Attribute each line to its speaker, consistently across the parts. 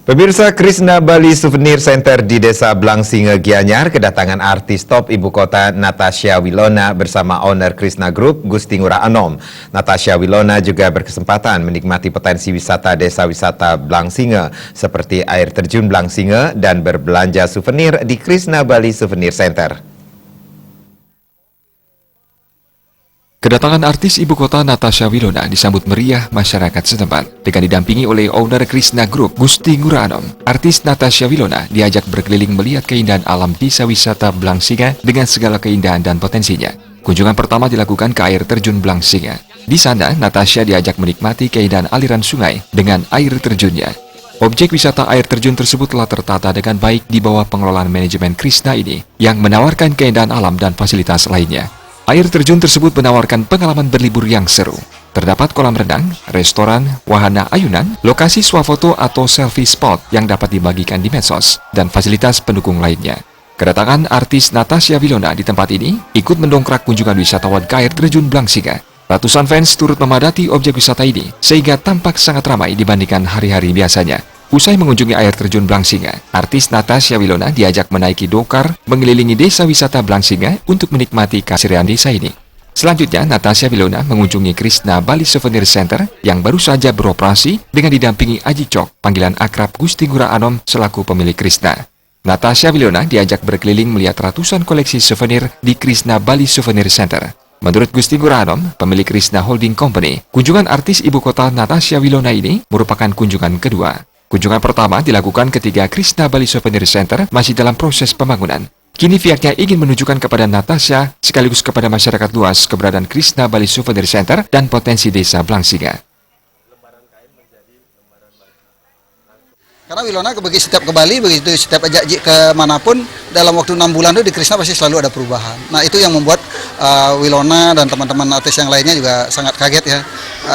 Speaker 1: Pemirsa, Krishna Bali Souvenir Center di Desa Blangsinge, Gianyar kedatangan artis top ibu kota Natasha Wilona bersama owner Krishna Group, Gusti Ngurah Anom. Natasha Wilona juga berkesempatan menikmati potensi wisata desa wisata Blangsinge seperti air terjun Blangsinge dan berbelanja souvenir di Krishna Bali Souvenir Center.
Speaker 2: Kedatangan artis ibu kota Natasha Wilona disambut meriah masyarakat setempat. Dengan didampingi oleh owner Krishna Group, Gusti Ngurah Anom, artis Natasha Wilona diajak berkeliling melihat keindahan alam desa wisata Blangsinge dengan segala keindahan dan potensinya. Kunjungan pertama dilakukan ke air terjun Blangsinge. Di sana, Natasha diajak menikmati keindahan aliran sungai dengan air terjunnya. Objek wisata air terjun tersebut telah tertata dengan baik di bawah pengelolaan manajemen Krishna ini, yang menawarkan keindahan alam dan fasilitas lainnya. Air terjun tersebut menawarkan pengalaman berlibur yang seru. Terdapat kolam renang, restoran, wahana ayunan, lokasi swafoto atau selfie spot yang dapat dibagikan di medsos, dan fasilitas pendukung lainnya. Kedatangan artis Natasha Wilona di tempat ini ikut mendongkrak kunjungan wisatawan ke air terjun Blangsinge. Ratusan fans turut memadati objek wisata ini, sehingga tampak sangat ramai dibandingkan hari-hari biasanya. Usai mengunjungi air terjun Blangsinge, artis Natasha Wilona diajak menaiki dokar mengelilingi desa wisata Blangsinge untuk menikmati keasrian desa ini. Selanjutnya, Natasha Wilona mengunjungi Krishna Bali Souvenir Center yang baru saja beroperasi dengan didampingi Aji Cok, panggilan akrab Gusti Ngurah Anom selaku pemilik Krishna. Natasha Wilona diajak berkeliling melihat ratusan koleksi souvenir di Krishna Bali Souvenir Center. Menurut Gusti Ngurah Anom, pemilik Krishna Holding Company, kunjungan artis ibu kota Natasha Wilona ini merupakan kunjungan kedua. Kunjungan pertama dilakukan ketika Krishna Bali Souvenir Center masih dalam proses pembangunan. Kini pihaknya ingin menunjukkan kepada Natasha sekaligus kepada masyarakat luas keberadaan Krishna Bali Souvenir Center dan potensi desa Blangsinge.
Speaker 3: Karena Wilona begitu setiap ke Bali, begitu setiap ajak ke manapun, dalam waktu 6 bulan itu di Krishna pasti selalu ada perubahan. Nah, itu yang membuat Wilona dan teman-teman artis yang lainnya juga sangat kaget ya.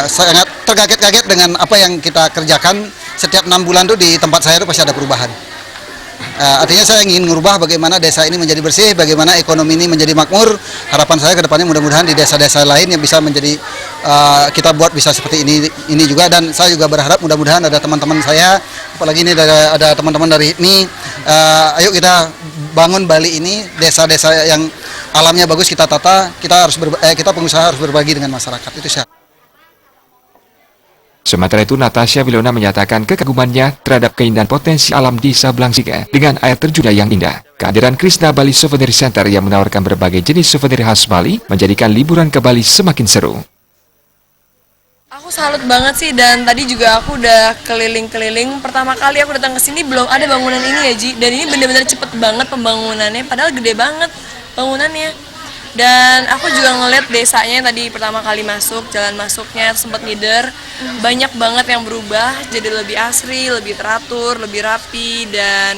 Speaker 3: Sangat terkaget-kaget dengan apa yang kita kerjakan. Setiap 6 bulan itu di tempat saya itu pasti ada perubahan. Artinya saya ingin mengubah bagaimana desa ini menjadi bersih, bagaimana ekonomi ini menjadi makmur. Harapan saya ke depannya mudah-mudahan di desa-desa lain yang bisa menjadi kita buat bisa seperti ini juga. Dan saya juga berharap mudah-mudahan ada teman-teman saya, apalagi ini ada teman-teman dari HIPMI, ayo kita bangun Bali ini, desa-desa yang alamnya bagus kita tata, kita pengusaha harus berbagi dengan masyarakat. Itu saya.
Speaker 2: Sementara itu, Natasha Wilona menyatakan kekagumannya terhadap keindahan potensi alam desa Blangsinge dengan air terjun yang indah. Kehadiran Krishna Bali Souvenir Center yang menawarkan berbagai jenis souvenir khas Bali menjadikan liburan ke Bali semakin seru.
Speaker 4: Aku salut banget sih, dan tadi juga aku udah keliling-keliling. Pertama kali aku datang ke sini belum ada bangunan ini ya Ji, dan ini benar-benar cepet banget pembangunannya, padahal gede banget bangunannya. Dan aku juga ngeliat desanya tadi pertama kali masuk, jalan masuknya sempat ngider, banyak banget yang berubah jadi lebih asri, lebih teratur, lebih rapi, dan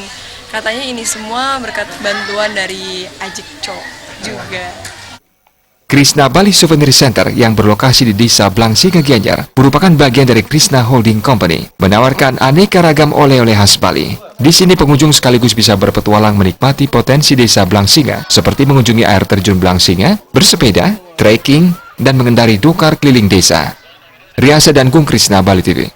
Speaker 4: katanya ini semua berkat bantuan dari Aji Cok juga.
Speaker 2: Krishna Bali Souvenir Center yang berlokasi di desa Blangsinge, Gianyar merupakan bagian dari Krishna Holding Company, menawarkan aneka ragam oleh-oleh khas Bali. Di sini pengunjung sekaligus bisa berpetualang menikmati potensi desa Blangsinge, seperti mengunjungi air terjun Blangsinge, bersepeda, trekking, dan mengendari dokar keliling desa. Riasa dan Gung, Krishna Bali TV.